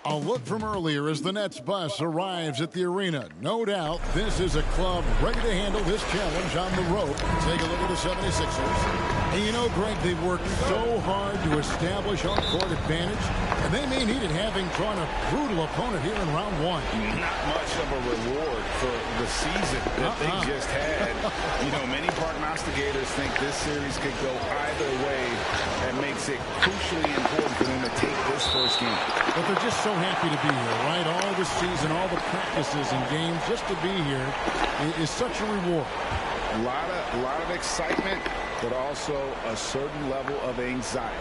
A look from earlier as the Nets bus arrives at the arena. No doubt this is a club ready to handle this challenge on the road. Take a look at the 76ers. And you know, Greg, they've worked so hard to establish home court advantage, and they may need it having drawn a brutal opponent here in round one. Not much of a reward for the season that they just had. You know, many prognosticators think this series could go either way. That makes it crucially important for them to take this first game. But they're just so happy to be here, right? All the season, all the practices and games, just to be here is such a reward. A lot of excitement, but also a certain level of anxiety.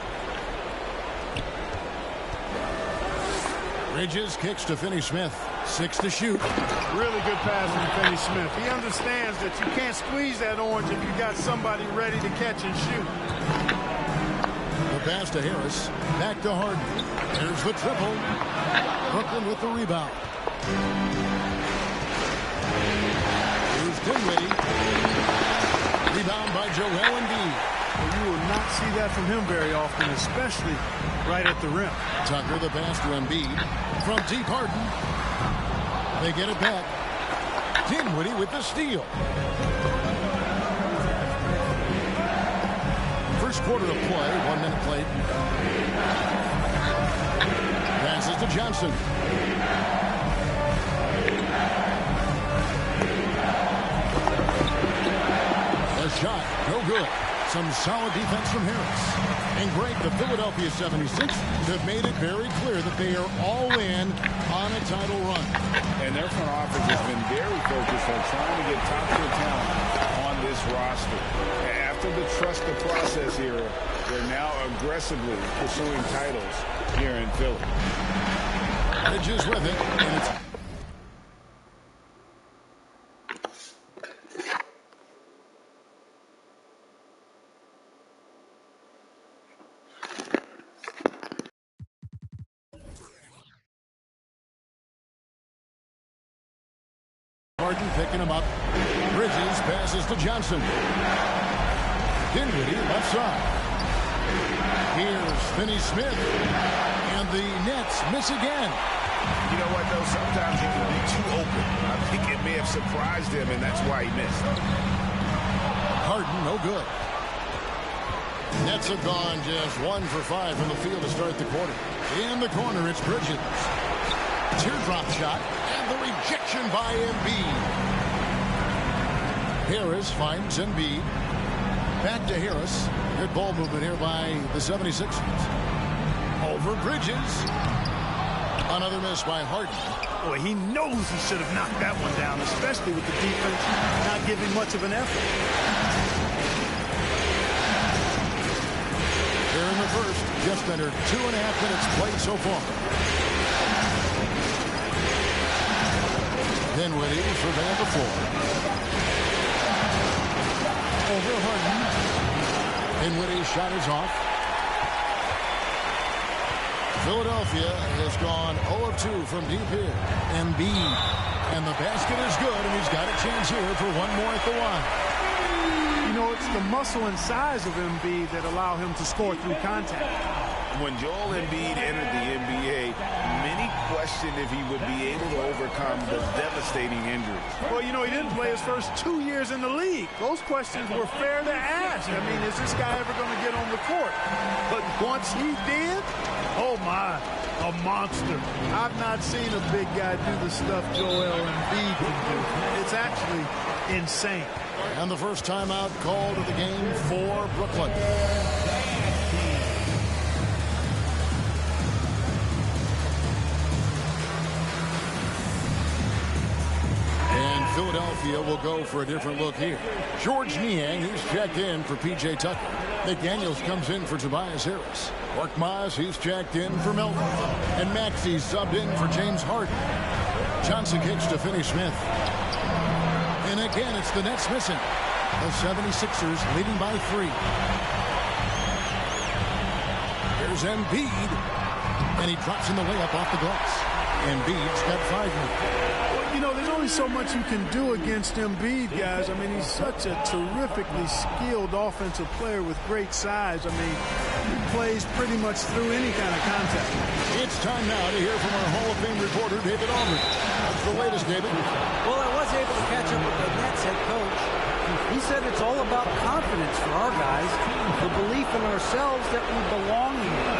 Bridges kicks to Finney-Smith. 6 to shoot. Really good pass from Finney-Smith. He understands that you can't squeeze that orange if you got somebody ready to catch and shoot. The pass to Harris. Back to Harden. There's the triple. Brooklyn with the rebound. Here's Dinwiddie. Rebound by Joel Embiid. Well, you will not see that from him very often, especially right at the rim. Tucker the pass to Embiid. From deep Harden. They get it back. Dinwiddie with the steal. First quarter of play, 1 minute played. Passes to Johnson. A shot, no good. Some solid defense from Harris. And Greg, the Philadelphia 76ers have made it very clear that they are all in on a title run. And their front office has been very focused on trying to get top-tier talent on this roster. After the trust the process era, they're now aggressively pursuing titles here in Philly. Bridges with it, and it's Harden picking him up. Bridges passes to Johnson. Dinwiddie left side. Here's Finney-Smith. And the Nets miss again. You know what, though? Sometimes he can be too open. I think it may have surprised him, and that's why he missed. Harden, no good. Nets have gone just 1 for 5 from the field to start the quarter. In the corner, it's Bridges. Teardrop shot, and the rejection by Embiid. Harris finds Embiid. Back to Harris. Good ball movement here by the 76ers. Over Bridges. Another miss by Harden. Boy, he knows he should have knocked that one down, especially with the defense not giving much of an effort. Here in the first, just under 2.5 minutes played so far. Dinwiddie surveying the floor. Over Harden. Dinwiddie's shot is off. Philadelphia has gone 0 of 2 from deep here. Embiid. And the basket is good, and he's got a chance here for one more at the line. You know, it's the muscle and size of Embiid that allow him to score through contact. When Joel Embiid entered the NBA, many questioned if he would be able to overcome the devastating injuries. Well, you know, he didn't play his first 2 years in the league. Those questions were fair to ask. I mean, is this guy ever going to get on the court? But once he did, oh my, a monster. I've not seen a big guy do the stuff Joel Embiid can do. It's actually insane. And the first timeout called of the game for Brooklyn. Philadelphia will go for a different look here. George Niang, he's checked in for P.J. Tucker. McDaniels comes in for Tobias Harris. Korkmaz, he's checked in for Melton. And Maxey's subbed in for James Harden. Johnson kicks to Finney-Smith. And again, it's the Nets missing. The 76ers leading by 3. Here's Embiid. And he drops in the layup off the glass. Embiid's got 5 minutes. You know, there's only so much you can do against Embiid, guys. I mean, he's such a terrifically skilled offensive player with great size. I mean, he plays pretty much through any kind of contact. It's time now to hear from our Hall of Fame reporter, David Aldridge. What's the latest, David? Well, I was able to catch up with the Nets head coach. He said it's all about confidence for our guys, the belief in ourselves that we belong here.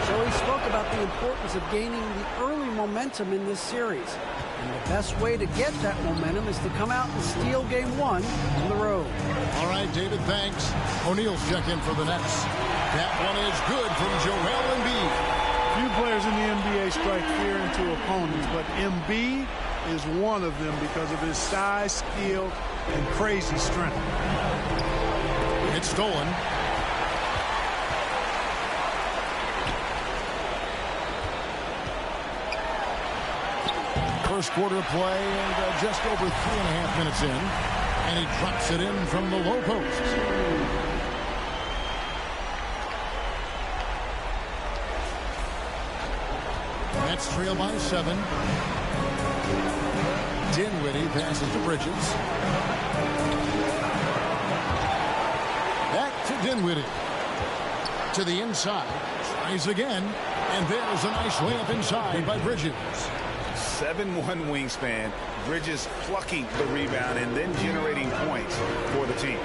So he spoke about the importance of gaining the early momentum in this series. And the best way to get that momentum is to come out and steal game 1 on the road. All right, David, thanks. O'Neal's check-in for the Nets. That one is good from Joel Embiid. Few players in the NBA strike fear into opponents, but Embiid is one of them because of his size, skill, and crazy strength. It's stolen. First quarter play and just over 3.5 minutes in. And he drops it in from the low post. Nets trail by 7. Dinwiddie passes to Bridges. Back to Dinwiddie. To the inside. Tries again. And there's a nice layup inside by Bridges. 7'1" wingspan. Bridges plucking the rebound and then generating points for the team.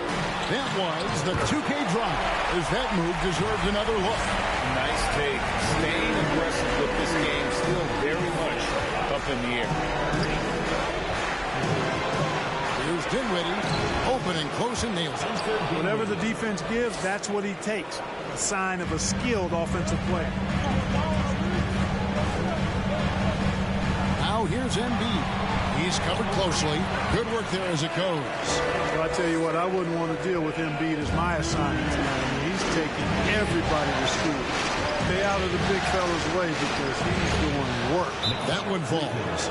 That was the 2K drive. As that move deserved another look. Nice take. Staying aggressive with this game. Still very much up in the air. Here's Dinwiddie. Open and close and nails it. Whatever the defense gives, that's what he takes. A sign of a skilled offensive player. Now here's Embiid. He's covered closely. Good work there as it goes. Well, I tell you what, I wouldn't want to deal with Embiid as my assignment tonight. I mean, he's taking everybody to school. Stay out of the big fella's way because he's doing work. That one falls.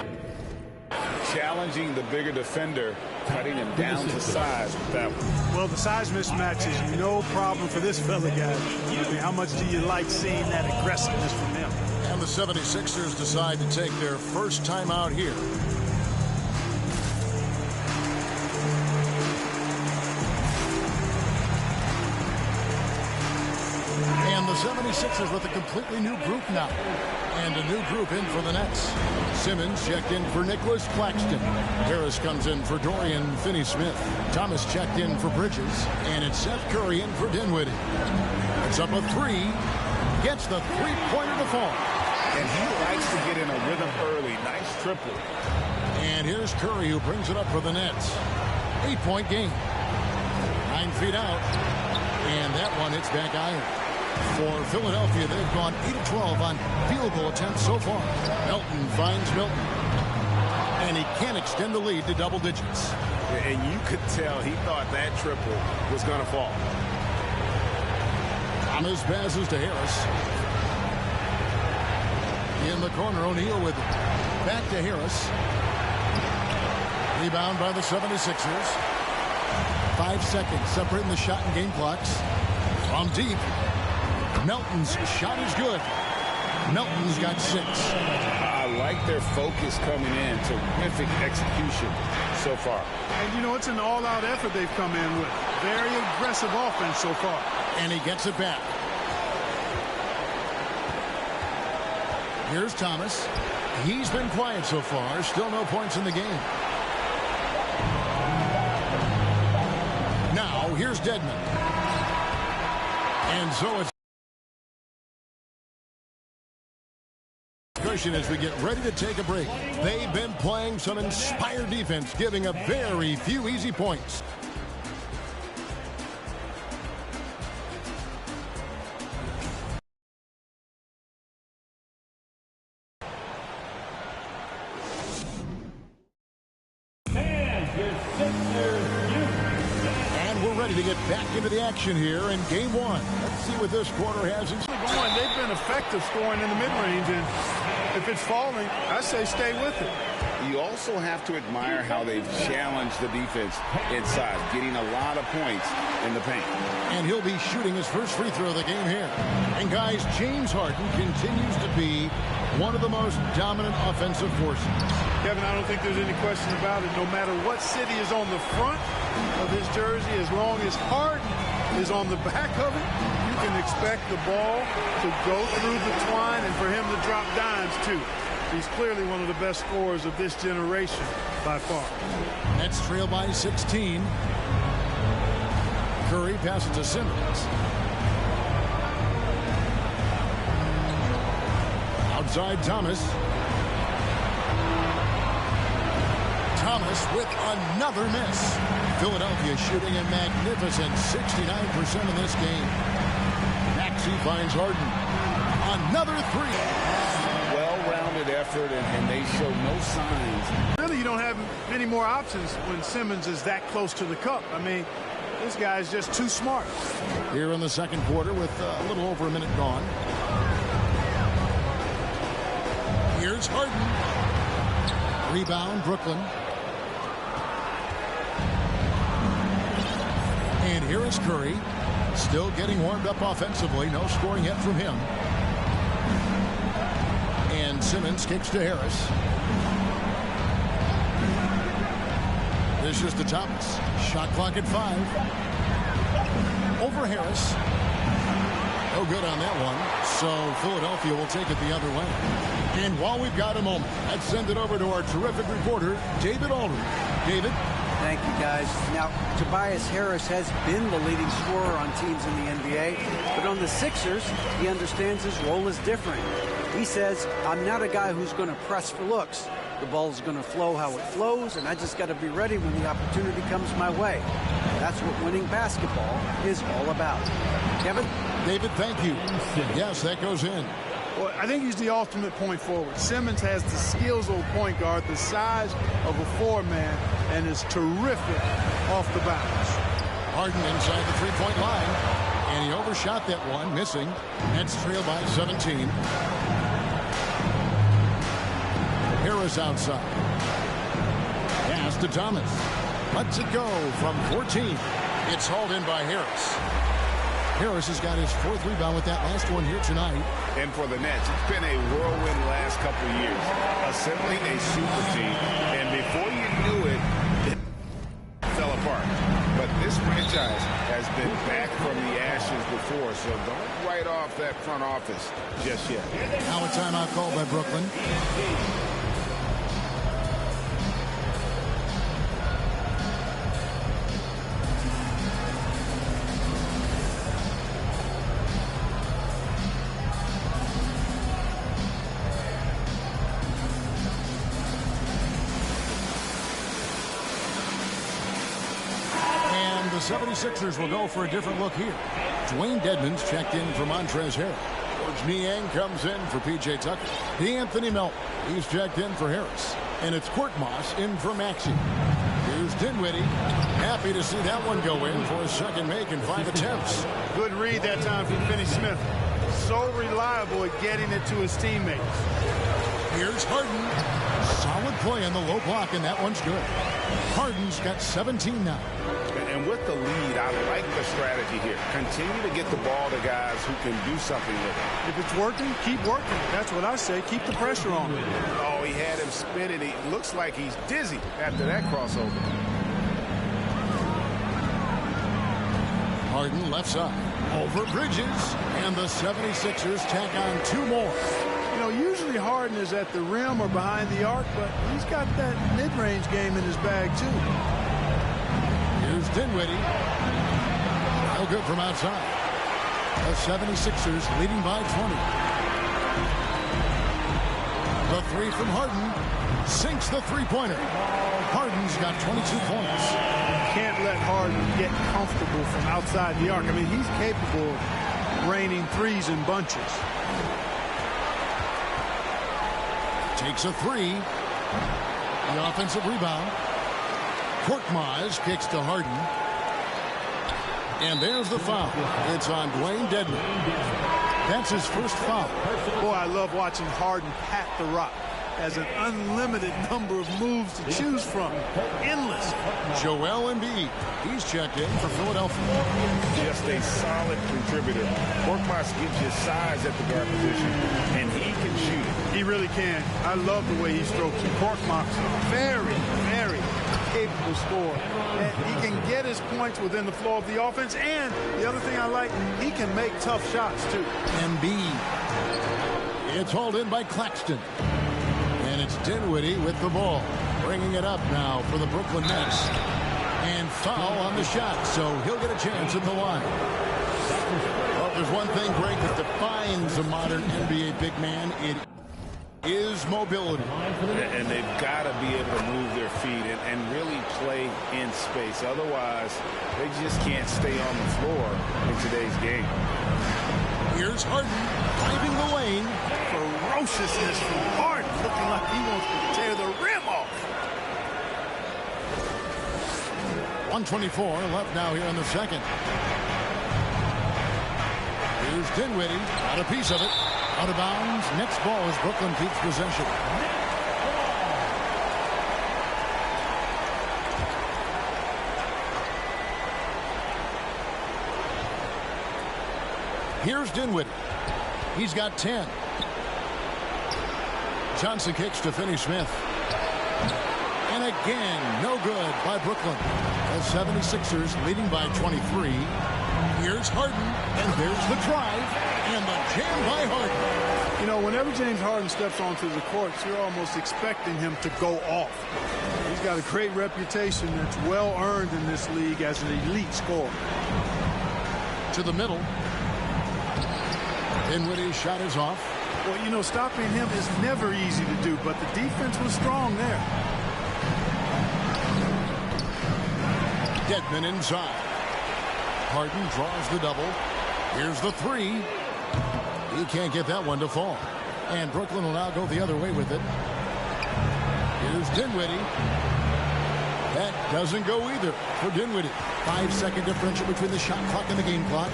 Challenging the bigger defender, cutting him down to size with that one. Well, the size mismatch is no problem for this fella, guys. I mean, how much do you like seeing that aggressiveness from him? And the 76ers decide to take their first time out here. And the 76ers with a completely new group now. And a new group in for the Nets. Simmons checked in for Nicholas Claxton. Harris comes in for Dorian Finney-Smith. Thomas checked in for Bridges. And it's Seth Curry in for Dinwiddie. It's up a 3. Gets the three-pointer to fall. And he likes to get in a rhythm early. Nice triple. And here's Curry who brings it up for the Nets. 8-point game. 9 feet out. And that one hits back iron. For Philadelphia, they've gone 8-12 on field goal attempts so far. Melton finds Milton. And he can't extend the lead to double digits. And you could tell he thought that triple was going to fall. Thomas passes to Harris. In the corner, O'Neal with it. Back to Harris. Rebound by the 76ers. 5 seconds separating the shot and game clocks. From deep. Melton's shot is good. Melton's got 6. I like their focus coming in. Terrific execution so far. And, you know, it's an all-out effort they've come in with. Very aggressive offense so far. And he gets it back. Here's Thomas. He's been quiet so far. Still no points in the game. Now, here's Dedmon. And so it's as we get ready to take a break. They've been playing some inspired defense, giving up very few easy points. And we're ready to get back into the action here in game 1. Let's see what this quarter has in store. They've been effective scoring in the mid-range, and if it's falling, I say stay with it. You also have to admire how they've challenged the defense inside, getting a lot of points in the paint. And he'll be shooting his first free throw of the game here. And guys, James Harden continues to be one of the most dominant offensive forces. Kevin, I don't think there's any question about it. No matter what city is on the front of his jersey, as long as Harden is on the back of it, you can expect the ball to go through the twine and for him to drop dimes, too. He's clearly one of the best scorers of this generation by far. Nets trail by 16. Curry passes to Simmons. Outside Thomas. Thomas with another miss. Philadelphia shooting a magnificent 69% in this game. Maxey finds Harden. Another three. Well-rounded effort, and they show no signs. Really, you don't have many more options when Simmons is that close to the cup. I mean, this guy is just too smart. Here in the second quarter with a little over a minute gone. Here's Harden. Rebound, Brooklyn. And here is Curry. Still getting warmed up offensively. No scoring yet from him. And Simmons kicks to Harris. This is to Thomas. Shot clock at 5. Over Harris. No good on that one. So Philadelphia will take it the other way. And while we've got a moment, let's send it over to our terrific reporter, David Aldridge. David? Thank you, guys. Now, Tobias Harris has been the leading scorer on teams in the NBA, but on the Sixers, he understands his role is different. He says, I'm not a guy who's going to press for looks. The ball's going to flow how it flows, and I just got to be ready when the opportunity comes my way. That's what winning basketball is all about. Kevin? David, thank you. Yes, that goes in. Well, I think he's the ultimate point forward. Simmons has the skills of a point guard, the size of a four-man, and is terrific off the bounce. Harden inside the three-point line, and he overshot that one, missing. Nets trail by 17. Harris outside. Pass to Thomas. Lets it go from 14. It's hauled in by Harris. Harris has got his 4th rebound with that last one here tonight. And for the Nets, it's been a whirlwind last couple of years. Assembling a super team, and before you knew it, it fell apart. But this franchise has been back from the ashes before, so don't write off that front office just yet. Now a timeout called by Brooklyn. The 76ers will go for a different look here. Dwayne Dedmon's checked in for Montrezl Harrell. George Niang comes in for P.J. Tucker. D'Anthony Melton, he's checked in for Harris. And it's Korkmaz in for Maxey. Here's Dinwiddie. Happy to see that one go in for his second make in 5 attempts. Good read that time from Finney Smith. So reliable at getting it to his teammates. Here's Harden. Solid play on the low block, and that one's good. Harden's got 17 now. And with the lead, I like the strategy here. Continue to get the ball to guys who can do something with it. If it's working, keep working. That's what I say. Keep the pressure on him. Oh, he had him spinning. It looks like he's dizzy after that crossover. Harden left side. Over Bridges. And the 76ers tack on 2 more. You know, usually Harden is at the rim or behind the arc, but he's got that mid-range game in his bag, too. Here's Dinwiddie. No good from outside. The 76ers leading by 20. The three from Harden sinks the three-pointer. Harden's got 22 points. Can't let Harden get comfortable from outside the arc. I mean, he's capable of raining threes in bunches. Takes a 3. The offensive rebound. Korkmaz kicks to Harden. And there's the foul. It's on Dwayne Dedmon. That's his first foul. Boy, I love watching Harden pat the rock. has an unlimited number of moves to choose from. Endless. Joel Embiid. He's checked in for Philadelphia. Just a solid contributor. Korkmaz gives you size at the guard position, and he can shoot it. He really can. I love the way he strokes it. Korkmaz, very, very capable scorer. And he can get his points within the flow of the offense. And the other thing I like, he can make tough shots, too. Embiid. It's hauled in by Claxton. And it's Dinwiddie with the ball. Bringing it up now for the Brooklyn Nets. And foul on the shot, so he'll get a chance at the line. Well, there's one thing, Greg, that defines a modern NBA big man. It is mobility. And they've got to be able to move their feet and really play in space. Otherwise, they just can't stay on the floor in today's game. Here's Harden driving the lane. Ferociousness from Harden, looking like he wants to tear the rim off. 1:24 left now here in the second. Here's Dinwiddie. Got a piece of it. Out of bounds. Next ball as Brooklyn keeps possession. Here's Dinwiddie. He's got 10. Johnson kicks to Finney-Smith. And again, no good by Brooklyn. The 76ers leading by 23. Here's Harden, and there's the drive, and the jam by Harden. You know, whenever James Harden steps onto the court, you're almost expecting him to go off. He's got a great reputation that's well earned in this league as an elite scorer. To the middle. Dinwiddie's shot is off. Well, you know, stopping him is never easy to do, but the defense was strong there. Dedmon inside. Harden draws the double. Here's the three. He can't get that one to fall. And Brooklyn will now go the other way with it. Here's Dinwiddie. That doesn't go either for Dinwiddie. 5-second differential between the shot clock and the game clock.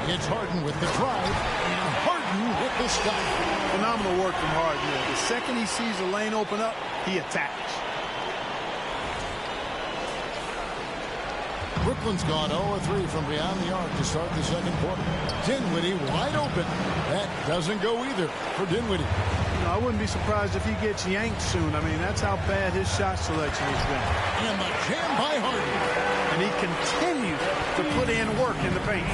It's Harden with the drive, and Harden with the stop. Phenomenal work from Harden. The second he sees a lane open up, he attacks. Brooklyn's gone 0-3 from beyond the arc to start the second quarter. Dinwiddie wide open. That doesn't go either for Dinwiddie. You know, I wouldn't be surprised if he gets yanked soon. I mean, that's how bad his shot selection has been. And the jam by Harden. And he continues to put in work in the paint.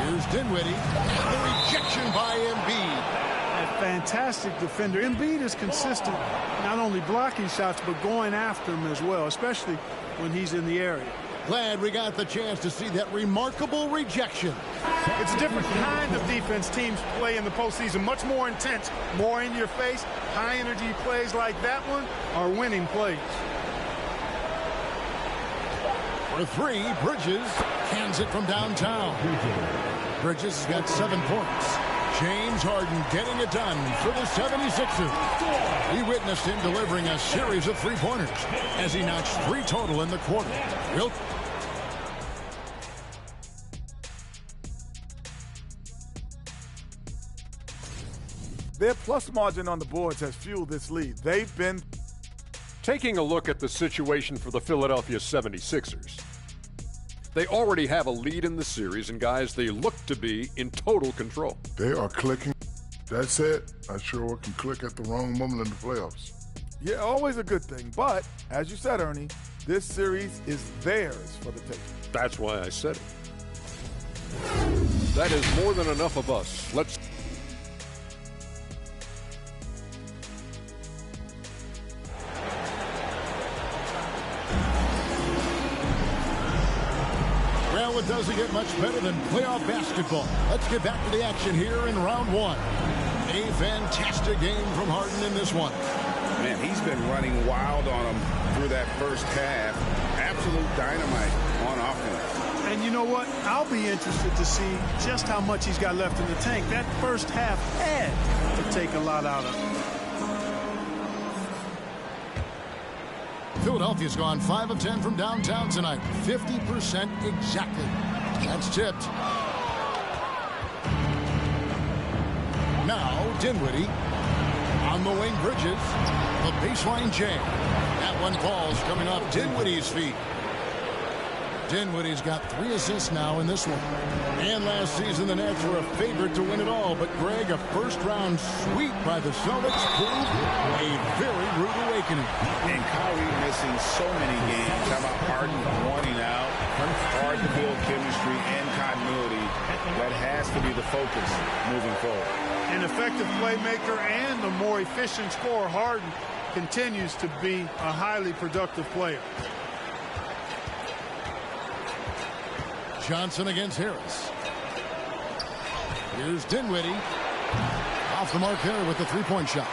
Here's Dinwiddie. And the rejection by Embiid. A fantastic defender. Embiid is consistent, not only blocking shots, but going after them as well, especially when he's in the area. Glad we got the chance to see that remarkable rejection. It's a different kind of defense teams play in the postseason. Much more intense, more in your face. High energy plays like that one are winning plays. For three, Bridges cans it from downtown. Bridges has got 7 points. James Harden getting it done for the 76ers. We witnessed him delivering a series of three-pointers as he notched 3 total in the quarter. Their plus margin on the boards has fueled this lead. They've been taking a look at the situation for the Philadelphia 76ers. They already have a lead in the series, and guys, they look to be in total control. They are clicking. That said, I sure can click at the wrong moment in the playoffs. Yeah, always a good thing. But, as you said, Ernie, this series is theirs for the taking. That's why I said it. That is more than enough of us. Let's... Well, it doesn't get much better than playoff basketball. Let's get back to the action here in round one. A fantastic game from Harden in this one. Man, he's been running wild on them through that first half. Absolute dynamite on offense. And you know what? I'll be interested to see just how much he's got left in the tank. That first half had to take a lot out of him. Philadelphia's gone 5 of 10 from downtown tonight. 50% exactly. That's tipped. Dinwiddie. On the wing, Bridges. The baseline jam. That one falls coming off Dinwiddie's feet. Dinwiddie's got 3 assists now in this one. And last season, the Nets were a favorite to win it all. But, Greg, a first-round sweep by the Celtics proved a very rude awakening. And Kyrie missing so many games. How about Harden wanting out? Hard to build chemistry and continuity. That has to be the focus moving forward. An effective playmaker and the more efficient scorer, Harden continues to be a highly productive player. Johnson against Harris. Here's Dinwiddie. Off the mark there with the three-point shot.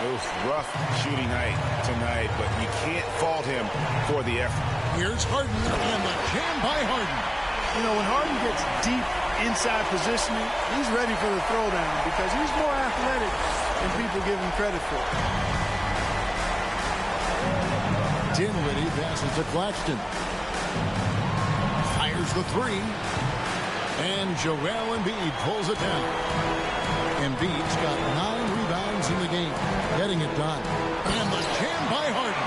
It was rough shooting night tonight, but you can't fault him for the effort. Here's Harden and the jam by Harden. You know, when Harden gets deep inside positioning, he's ready for the throwdown because he's more athletic than people give him credit for. Dinwiddie passes to Claxton. Fires the three. And Joel Embiid pulls it down. Embiid's got 9 rebounds in the game, getting it done. And the jam by Harden.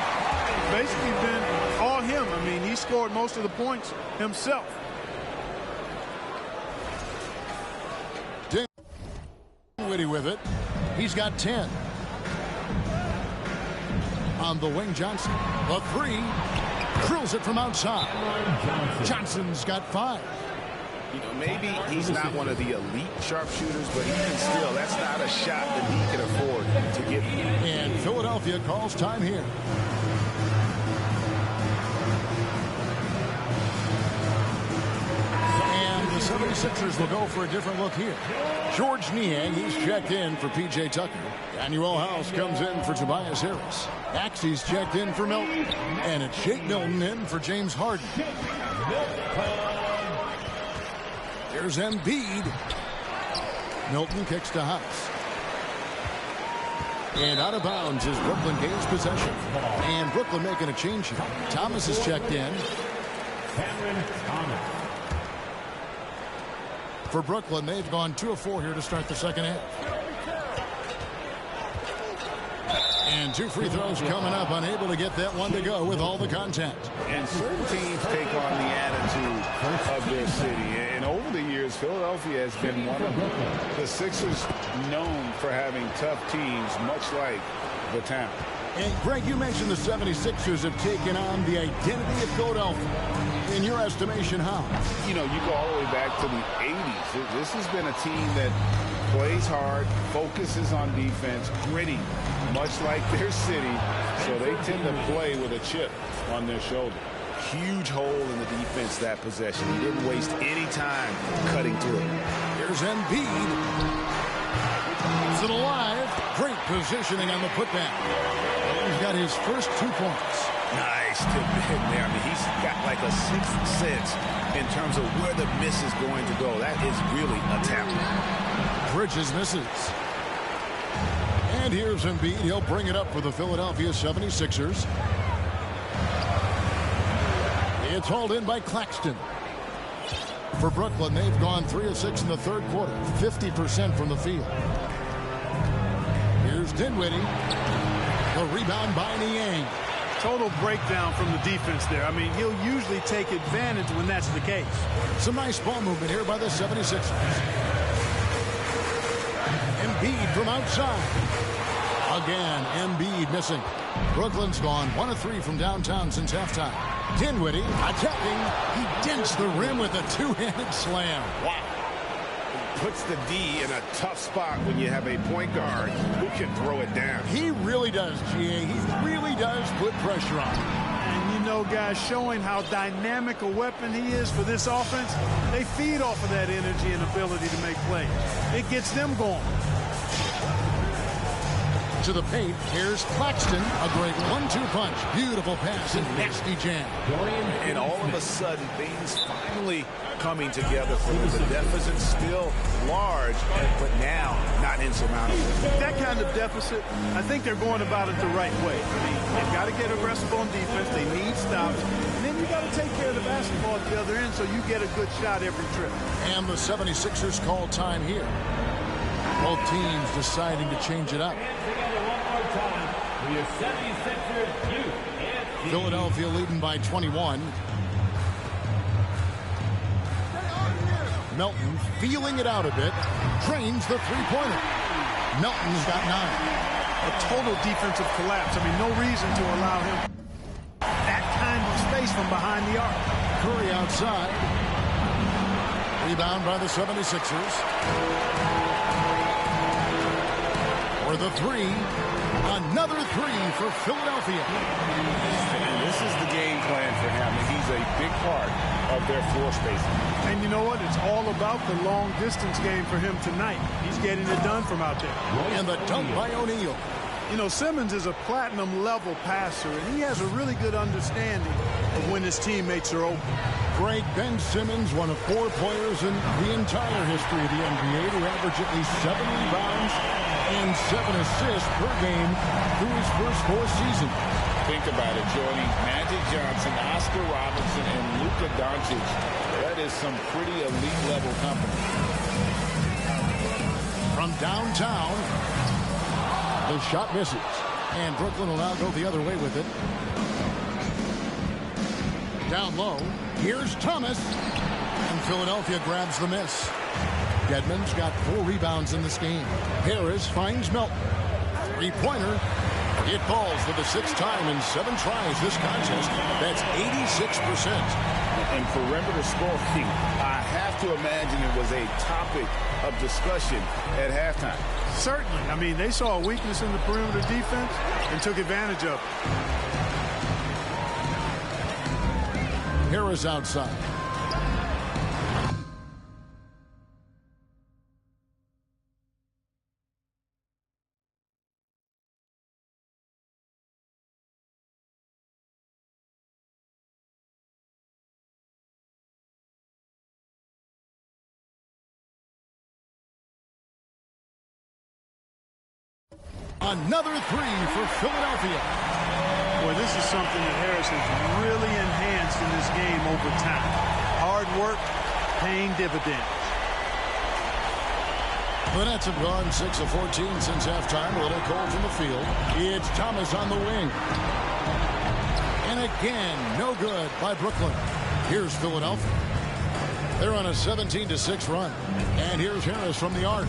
Basically been all him. I mean, he scored most of the points himself. Dinwiddie with it. He's got 10. On the wing, Johnson. The three. Drills it from outside. Johnson's got 5. You know, maybe he's not one of the elite sharpshooters, but even still, that's not a shot that he can afford to give. And Philadelphia calls time here. And the 76ers will go for a different look here. George Niang, he's checked in for P.J. Tucker. Daniel House comes in for Tobias Harris. Axie's checked in for Milton. And it's Shake Milton in for James Harden. Here's Embiid. Milton kicks to House. And out of bounds is Brooklyn gains possession. And Brooklyn making a change here. Thomas is checked in. For Brooklyn, they've gone 2 of 4 here to start the second half. And 2 free throws coming up, unable to get that one to go with all the contact. And certain teams take on the attitude of their city. And over the years, Philadelphia has been one of the Sixers known for having tough teams, much like the town. And Greg, you mentioned the 76ers have taken on the identity of Philadelphia. In your estimation, how? You know, you go all the way back to the 80s. This has been a team that plays hard, focuses on defense, gritty, much like their city. So they tend to play with a chip on their shoulder. Huge hole in the defense that possession. He didn't waste any time cutting through it. Here's Embiid. Keeps it alive. Great positioning on the putback. He's got his first 2 points. Nice tip in there. I mean, he's got like a 6th sense in terms of where the miss is going to go. That is really a talent. Bridges misses. And here's Embiid. He'll bring it up for the Philadelphia 76ers. It's hauled in by Claxton. For Brooklyn, they've gone 3 of 6 in the third quarter. 50% from the field. Here's Dinwiddie. The rebound by Niang. Total breakdown from the defense there. I mean, he'll usually take advantage when that's the case. Some nice ball movement here by the 76ers. Embiid from outside. Again, Embiid missing. Brooklyn's gone 1 of 3 from downtown since halftime. Dinwiddie attacking. He dents the rim with a 2-handed slam. Wow. Puts the D in a tough spot when you have a point guard who can throw it down. He really does, GA. He really does put pressure on. And you know, guys, showing how dynamic a weapon he is for this offense, they feed off of that energy and ability to make plays. It gets them going. To the paint, here's Claxton. A great 1-2 punch. Beautiful pass and nasty jam. And all of a sudden, things finally coming together for them. The deficit still large, but now not insurmountable. That kind of deficit, I think they're going about it the right way. I mean, they've got to get aggressive on defense. They need stops. And then you got to take care of the basketball at the other end so you get a good shot every trip. And the 76ers call time here. Both teams deciding to change it up. Philadelphia leading by 21. Melton feeling it out a bit. Drains the three-pointer. Melton's got 9. A total defensive collapse. I mean, no reason to allow him that kind of space from behind the arc. Curry outside. Rebound by the 76ers. For the three. Another three for Philadelphia. And this is the game plan for him. And he's a big part of their floor spacing. And you know what? It's all about the long distance game for him tonight. He's getting it done from out there. And the dunk by O'Neal. You know, Simmons is a platinum level passer, and he has a really good understanding of when his teammates are open. Great Ben Simmons, one of 4 players in the entire history of the NBA to average at least 7 rebounds and 7 assists per game through his first 4 seasons. Think about it, Jordy. Magic Johnson, Oscar Robertson, and Luka Doncic. That is some pretty elite level company. From downtown, the shot misses. And Brooklyn will now go the other way with it. Down low, here's Thomas. And Philadelphia grabs the miss. Dedmon's got 4 rebounds in this game. Harris finds Melton. Three-pointer. It falls for the 6th time in 7 tries this contest. That's 86%. And perimeter scoring, I have to imagine it was a topic of discussion at halftime. Certainly. I mean, they saw a weakness in the perimeter defense and took advantage of it. Harris outside. Another 3 for Philadelphia. Boy, this is something that Harris has really enhanced in this game over time. Hard work, paying dividends. The Nets have gone 6 of 14 since halftime. A little cold from the field. It's Thomas on the wing. And again, no good by Brooklyn. Here's Philadelphia. They're on a 17-6 run. And here's Harris from the arc.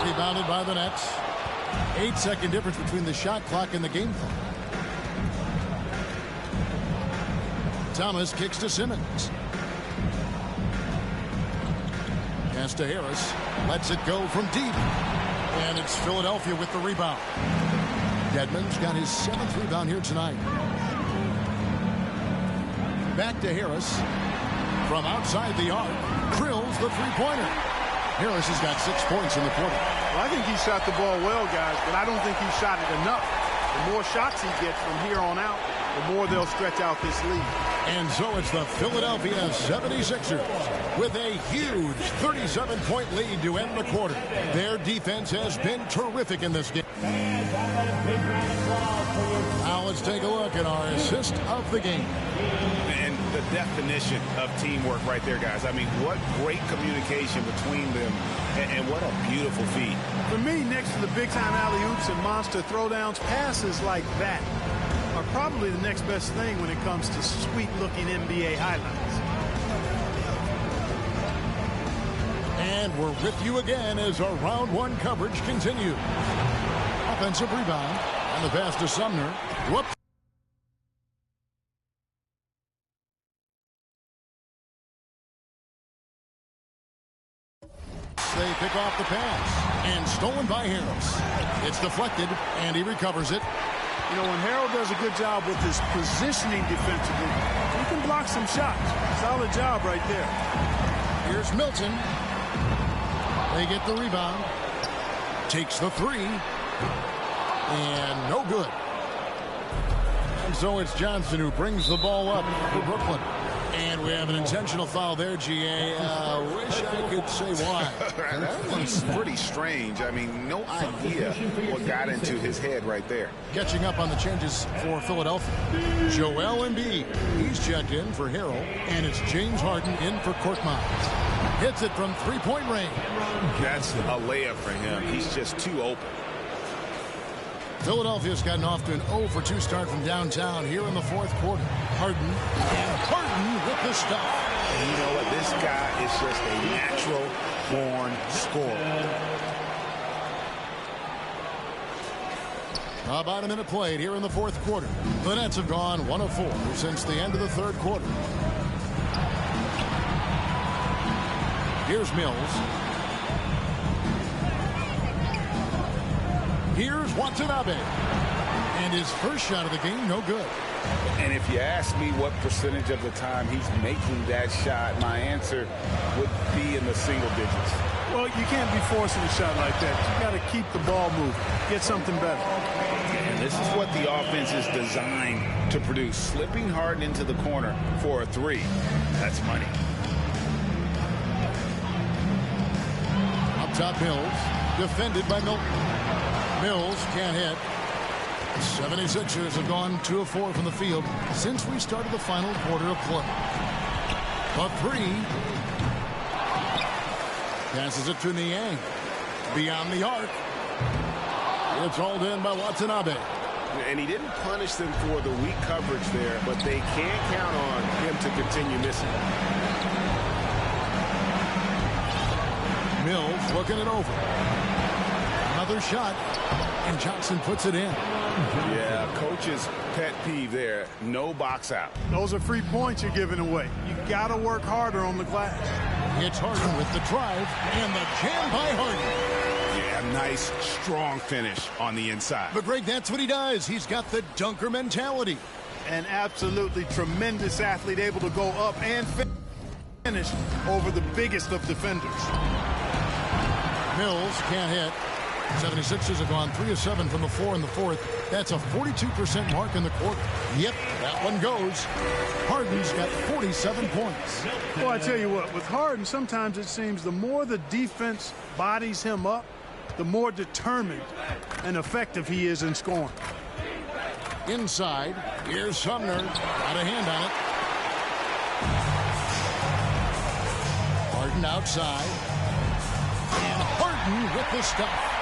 Rebounded by the Nets. 8-second difference between the shot clock and the game clock. Thomas kicks to Simmons. Pass to Harris. Lets it go from deep. And it's Philadelphia with the rebound. Dedmon's got his 7th rebound here tonight. Back to Harris. From outside the arc. Drills the three-pointer. Harris has got 6 points in the quarter. Well, I think he shot the ball well, guys, but I don't think he shot it enough. The more shots he gets from here on out, the more they'll stretch out this lead. And so it's the Philadelphia 76ers with a huge 37-point lead to end the quarter. Their defense has been terrific in this game. Now let's take a look at our assist of the game. And the definition of teamwork right there, guys. I mean, what great communication between them, and what a beautiful feat. For me, next to the big-time alley-oops and monster throwdowns, passes like that are probably the next best thing when it comes to sweet-looking NBA highlights. And we're with you again as our round 1 coverage continues. Offensive rebound, and the pass to Sumner. Whoops. They pick off the pass, and stolen by Harris. It's deflected, and he recovers it. You know, when Harold does a good job with his positioning defensively, he can block some shots. Solid job right there. Here's Milton. They get the rebound. Takes the 3. And no good. And so it's Johnson who brings the ball up for Brooklyn. And we have an intentional foul there, GA. Wish I could say why. That one's pretty strange. I mean, no idea what got into his head right there. Catching up on the changes for Philadelphia. Joel Embiid. He's checked in for Harrell. And it's James Harden in for Korkmaz. Hits it from three-point range. That's a layup for him. He's just too open. Philadelphia's gotten off to an 0-for-2 start from downtown here in the fourth quarter. Harden, and Harden with the stuff. And you know what? This guy is just a natural born scorer. About a minute played here in the fourth quarter. The Nets have gone 1 of 4 since the end of the third quarter. Here's Mills. Here's Watanabe. And his first shot of the game, no good. And if you ask me what percentage of the time he's making that shot, my answer would be in the single digits. Well, you can't be forcing a shot like that. You got to keep the ball moving. Get something better. And this is what the offense is designed to produce. Slipping Harden into the corner for a three. That's money. Up top, Mills. Defended by Milton. Mills can't hit. 76ers have gone 2 of 4 from the field since we started the final quarter of play. A three. Passes it to Niang. Beyond the arc. It's hauled in by Watanabe. And he didn't punish them for the weak coverage there, but they can't count on him to continue missing. Mills looking it over. Another shot. And Johnson puts it in. Yeah, coach's pet peeve there. No box out. Those are free points you're giving away. You got to work harder on the glass. It's Harden with the drive and the jam by Harden. Yeah, nice, strong finish on the inside. But Greg, that's what he does. He's got the dunker mentality. An absolutely tremendous athlete, able to go up and finish over the biggest of defenders. Mills can't hit. 76ers have gone 3 of 7 from the floor in the fourth. That's a 42% mark in the quarter. Yep, that one goes. Harden's got 47 points. Well, I tell you what, with Harden, sometimes it seems the more the defense bodies him up, the more determined and effective he is in scoring. Inside, here's Sumner. Got a hand on it. Harden outside. And Harden with the stuff.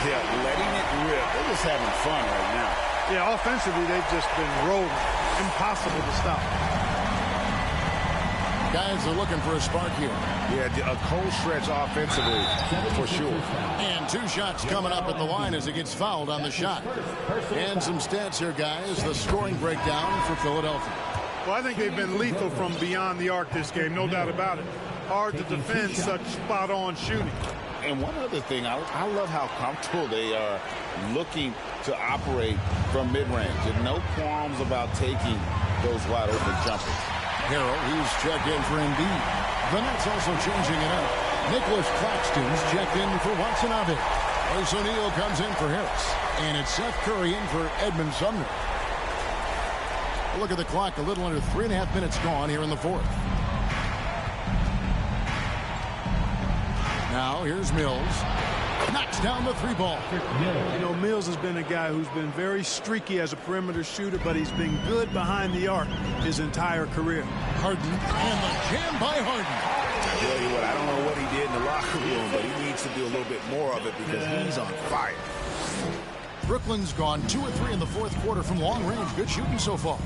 Yeah, letting it rip. They're just having fun right now. Yeah, offensively, they've just been rolling. Impossible to stop. Guys are looking for a spark here. Yeah, a cold stretch offensively, for sure. And 2 shots coming up at the line as he gets fouled on the shot. And some stats here, guys. The scoring breakdown for Philadelphia. Well, I think they've been lethal from beyond the arc this game, no doubt about it. Hard to defend such spot-on shooting. And one other thing, I love how comfortable they are looking to operate from mid-range. And no qualms about taking those wide-open jumpers. Harrell, he's checked in for Embiid. The Nets also changing it up. Nicholas Claxton's checked in for Watanabe. Royce O'Neal comes in for Harris. And it's Seth Curry in for Edmund Sumner. Look at the clock, a little under 3.5 minutes gone here in the fourth. Now, here's Mills. Knocks down the 3 ball. You know, Mills has been a guy who's been very streaky as a perimeter shooter, but he's been good behind the arc his entire career. Harden, and the jam by Harden. I tell you what, I don't know what he did in the locker room, but he needs to do a little bit more of it because he's on fire. Brooklyn's gone 2 of 3 in the fourth quarter from long range. Good shooting so far.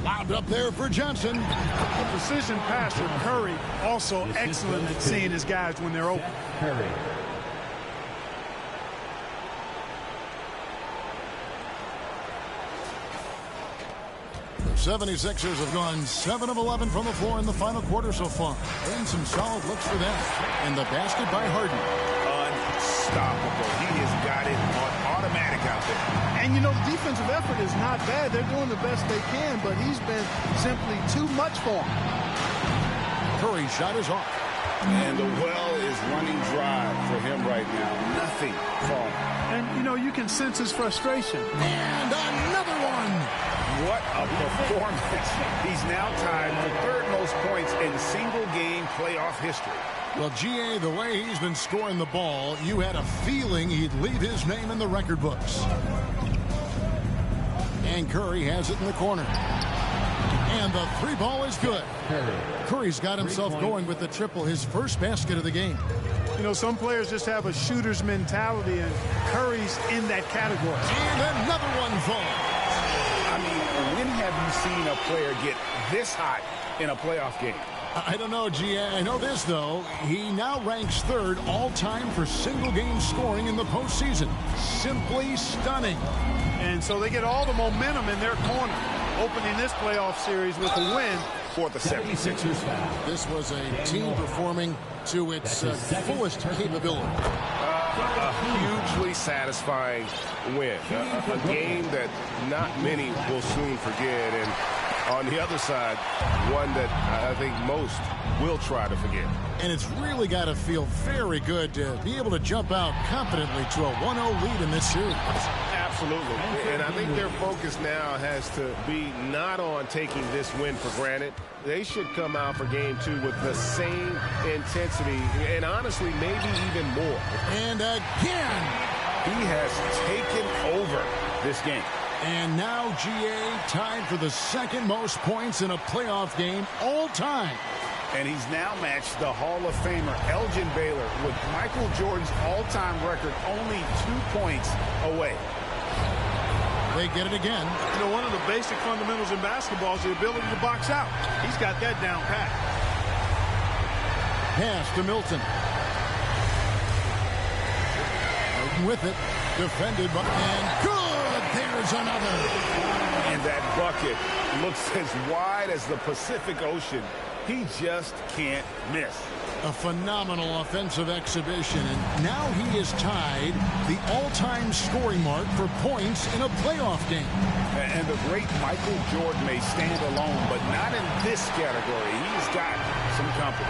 Lobbed up there for Johnson. A precision passer, Curry, also excellent at seeing his guys when they're open. Curry. The 76ers have gone 7 of 11 from the floor in the final quarter so far. And some solid looks for them. And the basket by Harden. Unstoppable. He has got it on automatic out there. And, you know, the defensive effort is not bad. They're doing the best they can, but he's been simply too much for him. Curry shot is off. And the well is running dry for him right now. Nothing falling. And, you know, you can sense his frustration. And another one. What a performance. He's now tied for third most points in single-game playoff history. Well, G.A., the way he's been scoring the ball, you had a feeling he'd leave his name in the record books. And Curry has it in the corner. And the three ball is good. Curry's got himself going with the triple, his first basket of the game. You know, some players just have a shooter's mentality, and Curry's in that category. And another one falls. I mean, when have you seen a player get this hot in a playoff game? I don't know, G.A. I know this, though. He now ranks third all-time for single-game scoring in the postseason. Simply stunning. And so they get all the momentum in their corner, opening this playoff series with a win For the 76ers. This was a team performing to its fullest capability. A hugely satisfying win. A game that not many will soon forget. And on the other side, one that I think most will try to forget. And it's really got to feel very good to be able to jump out confidently to a 1-0 lead in this series. Absolutely. And I think their focus now has to be not on taking this win for granted. They should come out for game two with the same intensity and honestly maybe even more. And again. He has taken over this game. And now G.A. tied for the second most points in a playoff game all time. And he's now matched the Hall of Famer Elgin Baylor with Michael Jordan's all-time record only 2 points away. They get it again. You know, one of the basic fundamentals in basketball is the ability to box out. He's got that down pat. Pass to Milton. With it, defended by, and good, there's another. And that bucket looks as wide as the Pacific Ocean. He just can't miss. A phenomenal offensive exhibition, and now he is tied the all-time scoring mark for points in a playoff game. And the great Michael Jordan may stand alone, but not in this category. He's got some company.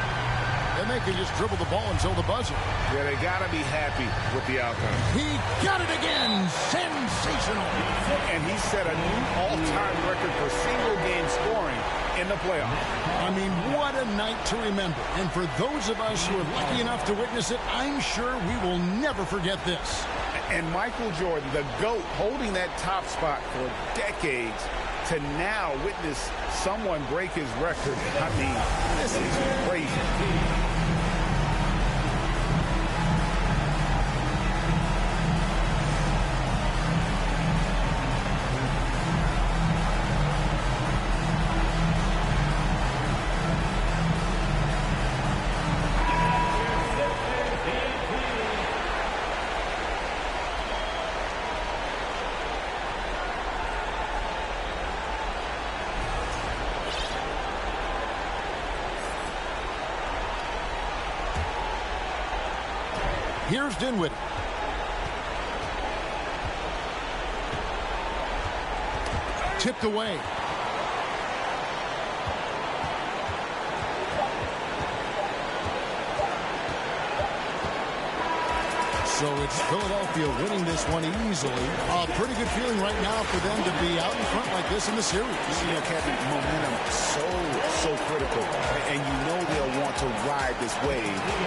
And they can just dribble the ball until the buzzer. Yeah, they got to be happy with the outcome. He got it again. Sensational. And he set a new all-time record for single-game scoring in the playoffs. I mean, what a night to remember. And for those of us who are lucky enough to witness it, I'm sure we will never forget this. And Michael Jordan, the GOAT, holding that top spot for decades, to now witness someone break his record. I mean, this is crazy. Here's Dinwiddie. Tipped away. So it's Philadelphia winning this one easily. A pretty good feeling right now for them to be out in front like this in the series. You know, Kevin, momentum so critical. And you know they'll want to ride this wave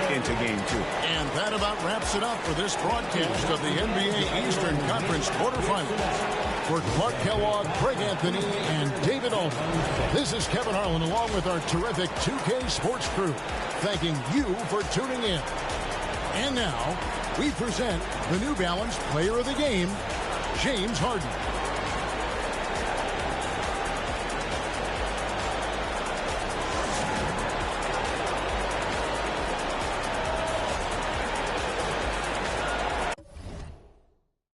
into game two. And that about wraps it up for this broadcast of the NBA Eastern Conference quarterfinals. For Clark Kellogg, Craig Anthony, and David Altman, this is Kevin Harlan along with our terrific 2K Sports crew, thanking you for tuning in. And now, we present the New Balance Player of the Game, James Harden.